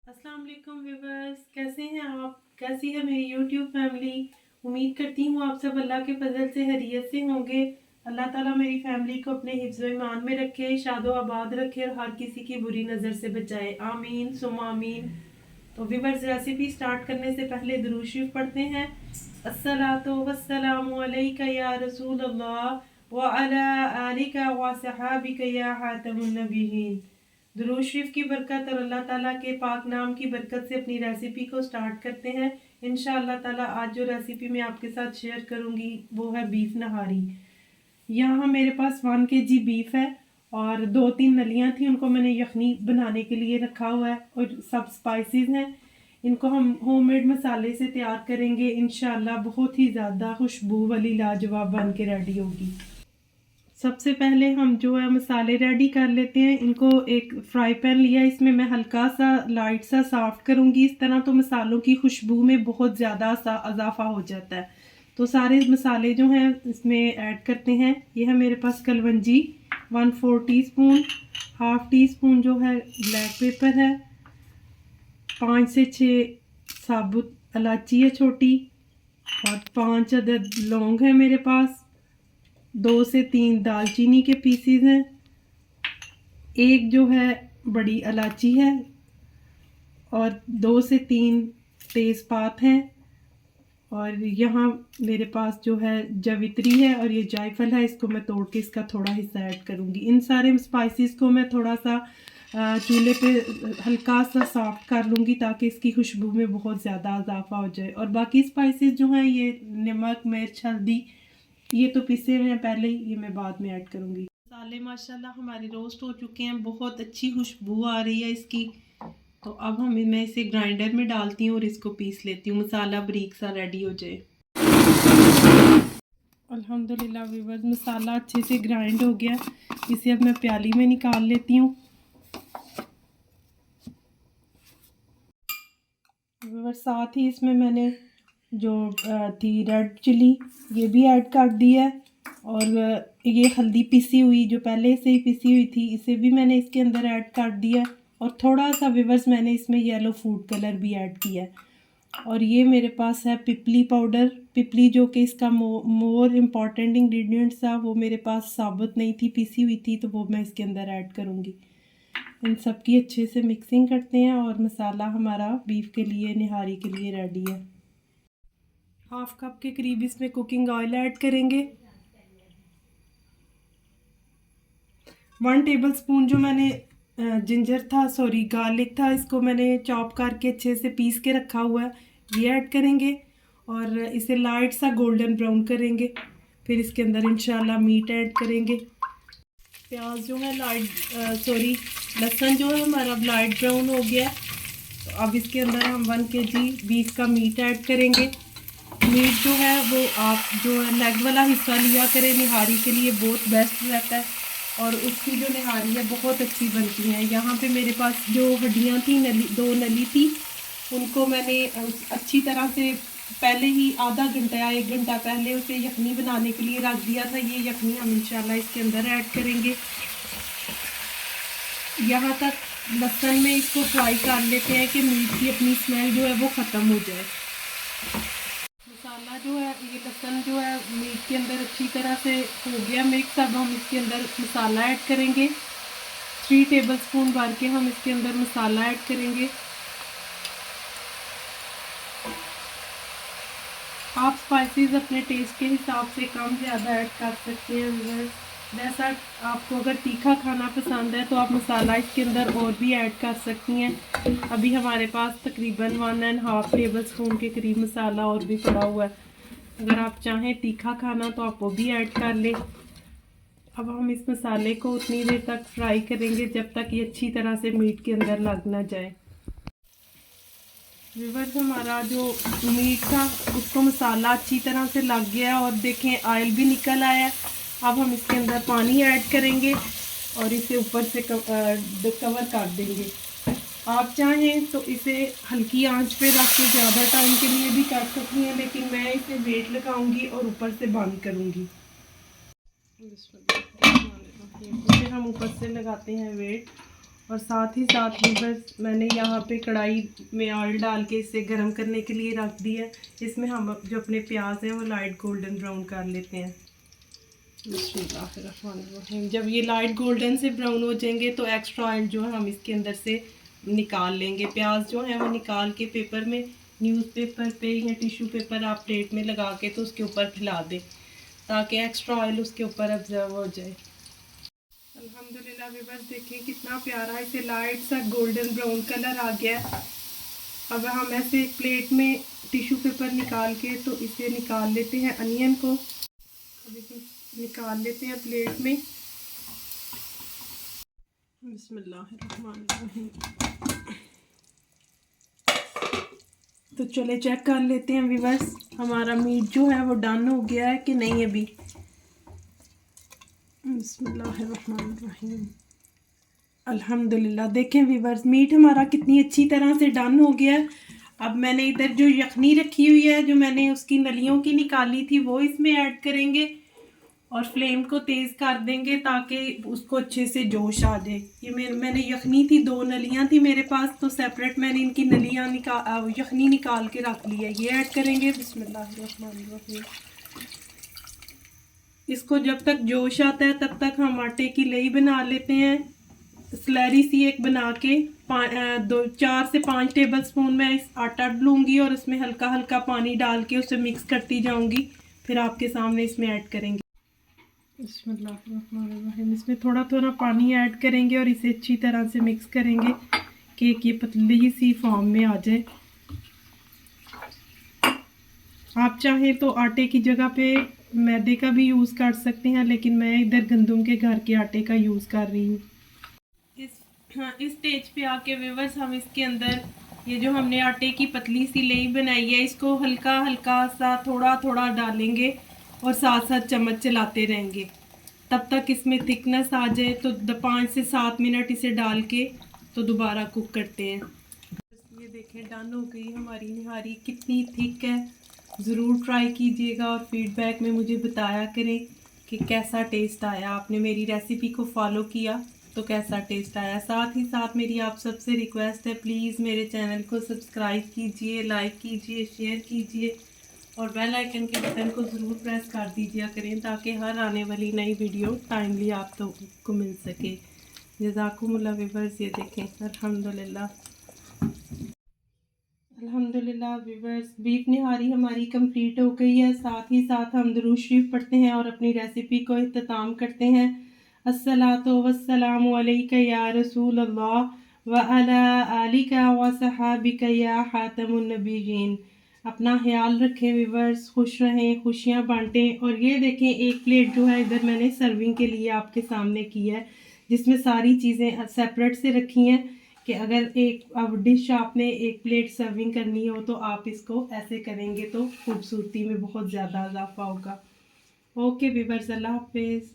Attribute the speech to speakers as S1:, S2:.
S1: अस्सलाम वालेकुम व्यूवर्स, कैसे हैं आप? कैसी है मेरी यूट्यूब फैमिली? उम्मीद करती हूँ आप सब अल्लाह के फजल से खैरियत से होंगे। अल्लाह ताला मेरी फैमिली को अपने हिफ्ज़ व ईमान में रखे, शादो आबाद रखे और हर किसी की बुरी नज़र से बचाए, आमीन सुम्मा आमीन। तो व्यूवर्स, रेसिपी स्टार्ट करने से पहले दुरूद शरीफ पढ़ते हैं। अस्सलातु वस्सलामु अलैका या रसूल अल्लाह व अला आलिका व सहाबिका या खातमुन नबिय्यीन। दुरूद शरीफ की बरकत और अल्लाह ताला के पाक नाम की बरकत से अपनी रेसिपी को स्टार्ट करते हैं। इंशाअल्लाह ताला आज जो रेसिपी मैं आपके साथ शेयर करूंगी वो है बीफ नहारी। यहाँ मेरे पास 1 kg बीफ है और 2-3 नलियाँ थी, उनको मैंने यखनी बनाने के लिए रखा हुआ है और सब स्पाइसेस हैं। इनको हम होममेड मसाले से तैयार करेंगे। इंशाअल्लाह बहुत ही ज़्यादा खुशबू वाली लाजवाब बन के रेडी होगी। सबसे पहले हम जो है मसाले रेडी कर लेते हैं। इनको एक फ्राई पैन लिया, इसमें मैं हल्का सा लाइट सा सॉफ्ट करूँगी। इस तरह तो मसालों की खुशबू में बहुत ज़्यादा सा इजाफा हो जाता है। तो सारे मसाले जो हैं इसमें ऐड करते हैं। ये है मेरे पास कलवंजी 1/4 टीस्पून, 1/2 टीस्पून जो है ब्लैक पेपर है, 5 से 6 साबुत इलायची है छोटी, और 5 अदद लौंग है मेरे पास, 2 से 3 दालचीनी के पीसीज हैं, एक जो है बड़ी इलायची है और 2 से 3 तेज़पात हैं, और यहाँ मेरे पास जो है जावित्री है और ये जायफल है। इसको मैं तोड़ के इसका थोड़ा हिस्सा ऐड करूँगी। इन सारे स्पाइसेस को मैं थोड़ा सा चूल्हे पे हल्का सा सॉफ्ट कर लूँगी ताकि इसकी खुशबू में बहुत ज़्यादा इजाफा हो जाए। और बाकी स्पाइसेस जो हैं ये नमक, मिर्च, हल्दी, ये तो पिसे हुए हैं पहले ही, ये मैं बाद में ऐड करूँगी। मसाले माशाल्लाह हमारे रोस्ट हो चुके हैं, बहुत अच्छी खुशबू आ रही है इसकी। तो अब मैं इसे ग्राइंडर में डालती हूँ और इसको पीस लेती हूँ, मसाला बारीक सा रेडी हो जाए। अल्हम्दुलिल्लाह व्यूअर्स, मसाला अच्छे से ग्राइंड हो गया। इसे अब मैं प्याली में निकाल लेती हूँ। व्यूअर्स, साथ ही इसमें मैंने जो थी रेड चिली ये भी ऐड कर दी है, और ये हल्दी पिसी हुई जो पहले से ही पिसी हुई थी इसे भी मैंने इसके अंदर ऐड कर दिया, और थोड़ा सा व्यूअर्स मैंने इसमें येलो फूड कलर भी ऐड किया है। और ये मेरे पास है पिपली पाउडर। पिपली जो कि इसका मोर इम्पॉर्टेंट इंग्रेडिएंट था, वो मेरे पास साबुत नहीं थी, पिसी हुई थी, तो वो मैं इसके अंदर ऐड करूँगी। इन सब की अच्छे से मिक्सिंग करते हैं और मसाला हमारा बीफ के लिए, निहारी के लिए रेडी है। 1/2 कप के करीब इसमें कुकिंग ऑयल ऐड करेंगे। 1 टेबलस्पून जो मैंने गार्लिक था, इसको मैंने चॉप करके अच्छे से पीस के रखा हुआ है, ये ऐड करेंगे और इसे लाइट सा गोल्डन ब्राउन करेंगे। फिर इसके अंदर इंशाल्लाह मीट ऐड करेंगे। प्याज जो है लहसुन जो है हमारा लाइट ब्राउन हो गया। तो अब इसके अंदर हम 1 kg बीफ का मीट ऐड करेंगे। मीट जो है वो आप जो है लेग वाला हिस्सा लिया करें, निहारी के लिए बहुत बेस्ट रहता है, और उसकी जो निहारी है बहुत अच्छी बनती है। यहाँ पे मेरे पास जो हड्डियाँ थी, 2 नली थी, उनको मैंने अच्छी तरह से पहले ही आधा घंटा या 1 घंटा पहले उसे यखनी बनाने के लिए रख दिया था। ये यखनी हम इंशाल्लाह इसके अंदर ऐड करेंगे। यहाँ तक लहसुन में इसको फ्राई कर लेते हैं कि मीट की अपनी स्मेल जो है वो ख़त्म हो जाए। मसाला जो है, ये लहसुन जो है मीट के अंदर अच्छी तरह से हो गया मिक्स। अब हम इसके अंदर मसाला ऐड करेंगे। 3 टेबलस्पून भर के हम इसके अंदर मसाला ऐड करेंगे। आप स्पाइसेस अपने टेस्ट के हिसाब से कम ज़्यादा ऐड कर सकते हैं। जैसा आपको अगर तीखा खाना पसंद है तो आप मसाला इसके अंदर और भी ऐड कर सकती हैं। अभी हमारे पास तकरीबन 1.5 टेबलस्पून के करीब मसाला और भी पड़ा हुआ है। अगर आप चाहें तीखा खाना तो आप वो भी ऐड कर लें। अब हम इस मसाले को उतनी देर तक फ्राई करेंगे जब तक ये अच्छी तरह से मीट के अंदर लग ना जाए। व्यूअर्स, हमारा जो मीट था उसको मसाला अच्छी तरह से लग गया और देखें ऑयल भी निकल आया। अब हम इसके अंदर पानी ऐड करेंगे और इसे ऊपर से कवर कर देंगे। आप चाहें तो इसे हल्की आंच पे रख के ज़्यादा टाइम के लिए भी कर सकती हैं, लेकिन मैं इसे वेट लगाऊंगी और ऊपर से बंद करूंगी। इसे हम ऊपर से लगाते हैं वेट। और साथ ही साथ बस मैंने यहाँ पे कढ़ाई में ऑयल डाल के इसे गर्म करने के लिए रख दिया है। इसमें हम जो अपने प्याज हैं वो लाइट गोल्डन ब्राउन कर लेते हैं। बिस्मिल्लाहिर्रहमानिर्रहीम। जब ये लाइट गोल्डन से ब्राउन हो जाएंगे तो एक्स्ट्रा ऑयल जो है हम इसके अंदर से निकाल लेंगे। प्याज जो है वो निकाल के पेपर में, न्यूज़पेपर पे या टिश्यू पेपर आप प्लेट में लगा के तो उसके ऊपर फैला दें ताकि एक्स्ट्रा ऑयल उसके ऊपर ऑब्जर्व हो जाए। अल्हम्दुलिल्लाह व्यूअर्स, देखें कितना प्यारा इसे लाइट सा गोल्डन ब्राउन कलर आ गया। अब हम ऐसे एक प्लेट में टिश्यू पेपर निकाल के तो इसे निकाल लेते हैं अनियन को। अब इसे निकाल लेते हैं प्लेट में। बिस्मिल्लाहिर्रहमानिर्रहीम। तो चले चेक कर लेते हैं व्यूअर्स हमारा मीट जो है वो डन हो गया है कि नहीं अभी। बिस्मिल्लाहिर्रहमानिर्रहीम। अल्हम्दुलिल्लाह, देखें व्यूअर्स मीट हमारा कितनी अच्छी तरह से डन हो गया। अब मैंने इधर जो यखनी रखी हुई है, जो मैंने उसकी नलियों की निकाली थी, वो इसमें ऐड करेंगे और फ्लेम को तेज़ कर देंगे ताकि उसको अच्छे से जोश आ जाए। ये मैंने यखनी थी, 2 नलियाँ थी मेरे पास, तो सेपरेट मैंने इनकी नलियाँ यखनी निकाल के रख ली है। ये ऐड करेंगे। बिस्मिल्लाहिर्रहमानिर्रहीम। इसको जब तक जोश आता है तब तक हम आटे की लई बना लेते हैं। स्लैरी सी एक बना के 4 से 5 टेबल स्पून मैं इस आटा लूँगी और उसमें हल्का हल्का पानी डाल के उसे मिक्स करती जाऊँगी। फिर आपके सामने इसमें ऐड करेंगे। बिस्मिल्लाहिर्रहमानिर्रहीम। इसमें थोड़ा थोड़ा पानी ऐड करेंगे और इसे अच्छी तरह से मिक्स करेंगे कि ये पतली सी फॉर्म में आ जाए। आप चाहें तो आटे की जगह पे मैदे का भी यूज़ कर सकते हैं, लेकिन मैं इधर गंदम के घर के आटे का यूज़ कर रही हूँ। इस स्टेज पे आके व्यूअर्स हम इसके अंदर ये जो हमने आटे की पतली सी लेई बनाई है, इसको हल्का हल्का सा थोड़ा थोड़ा डालेंगे और साथ साथ चम्मच चलाते रहेंगे तब तक इसमें थिकनेस आ जाए। तो 5 से 7 मिनट इसे डाल के तो दोबारा कुक करते हैं। ये देखें डन हो गई हमारी निहारी, कितनी थिक है। ज़रूर ट्राई कीजिएगा और फीडबैक में मुझे बताया करें कि कैसा टेस्ट आया। आपने मेरी रेसिपी को फॉलो किया तो कैसा टेस्ट आया। साथ ही साथ मेरी आप सबसे रिक्वेस्ट है, प्लीज़ मेरे चैनल को सब्सक्राइब कीजिए, लाइक कीजिए, शेयर कीजिए और बेल आइकन के बटन को ज़रूर प्रेस कर दीजिए करें ताकि हर आने वाली नई वीडियो टाइमली आप तो को मिल सके। जज़ाकुमुल्लाह व्यूअर्स। ये देखें अल्हम्दुलिल्लाह अल्हम्दुलिल्लाह व्यूअर्स, बीफ निहारी हमारी कंप्लीट हो गई है। साथ ही साथ हम दुरूद शरीफ पढ़ते हैं और अपनी रेसिपी को इख्तिताम करते हैं। अस्सलातु वस्सलामु अलैका या रसूल अल्लाह व अला आलिका व सहाबिका या खातमुन नबीयीन। अपना ख्याल रखें व्यूअर्स, खुश रहें, खुशियाँ बांटें। और ये देखें एक प्लेट जो है इधर मैंने सर्विंग के लिए आपके सामने की है, जिसमें सारी चीज़ें सेपरेट से रखी हैं कि अगर एक अब डिश आपने एक प्लेट सर्विंग करनी हो तो आप इसको ऐसे करेंगे तो खूबसूरती में बहुत ज़्यादा इजाफा होगा। ओके व्यूअर्स, अल्लाह हाफिज़।